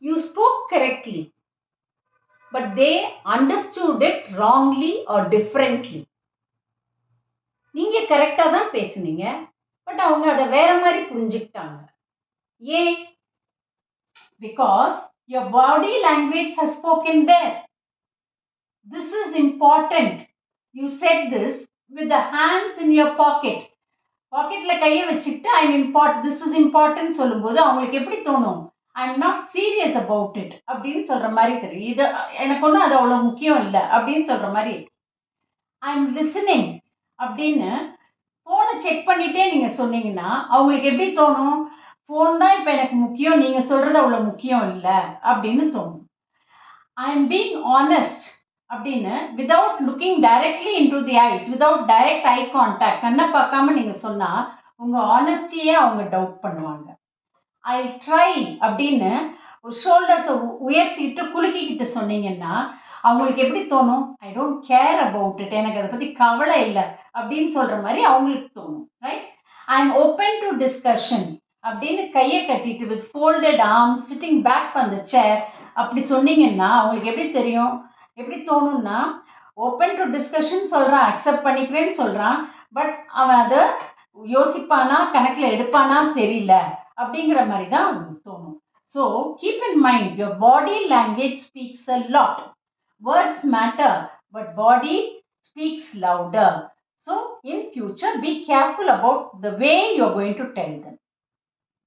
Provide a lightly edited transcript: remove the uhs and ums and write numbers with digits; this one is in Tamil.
you spoke correctly, but they understood it wrongly or differently. நீங்க கரெக்டா தான் பேசுனீங்க, பட் அவங்க அதை வேற மாதிரி புரிஞ்சுக்கிட்டாங்க. ஏன்? Because your body language has spoken there. This is important. You said this with the hands in your pocket. பாக்கெட்ல கையை வச்சுக்கிட்டு this is important சொல்லும்போது அவங்களுக்கு எப்படி தோணும்? I'm not serious about it அப்படின்னு சொல்ற மாதிரி தெரியும். இது எனக்கு ஒன்றும் அது அவ்வளோ முக்கியம் இல்லை அப்படின்னு சொல்ற மாதிரி. I'm listening அப்படின்னு ஃபோனை செக் பண்ணிட்டே நீங்க சொன்னீங்கன்னா அவங்களுக்கு எப்படி தோணும்? ஃபோன் தான் இப்போ எனக்கு முக்கியம், நீங்க சொல்றது அவ்வளோ முக்கியம் இல்லை அப்படின்னு தோணும். I'm being honest அப்படின்னு without looking directly into the eyes, without direct eye contact, கண்ணை பார்க்காம நீங்க சொன்னா உங்க ஆனஸ்டியே அவங்க டவுட் பண்ணுவாங்க. ஐ ட்ரை அப்படின்னு ஒரு ஷோல்டர்ஸை உயர்த்திட்டு குலுக்கிக்கிட்டு சொன்னீங்கன்னா அவங்களுக்கு எப்படி தோணும்? I don't care about it, எனக்கு அதை பத்தி கவலை இல்லை அப்படின்னு சொல்ற மாதிரி அவங்களுக்கு தோணும். Right? I am open to discussion அப்படின்னு கையை கட்டிட்டு with folded arms sitting back on the chair அப்படி சொன்னீங்கன்னா அவங்களுக்கு எப்படி தெரியும்? எப்படி தோணும்னா ஓப்பன் டு டிஸ்கஷன் சொல்கிறான், அக்செப்ட் பண்ணிக்கிறேன்னு சொல்கிறான், பட் அவன் அதை யோசிப்பானா கணக்கில் எடுப்பானான்னு தெரியல அப்படிங்கிற மாதிரி தான் அவனுக்கு தோணும். So keep in mind your body language speaks a lot. Words matter but body speaks louder. So in future be careful about the way you are going to tell them.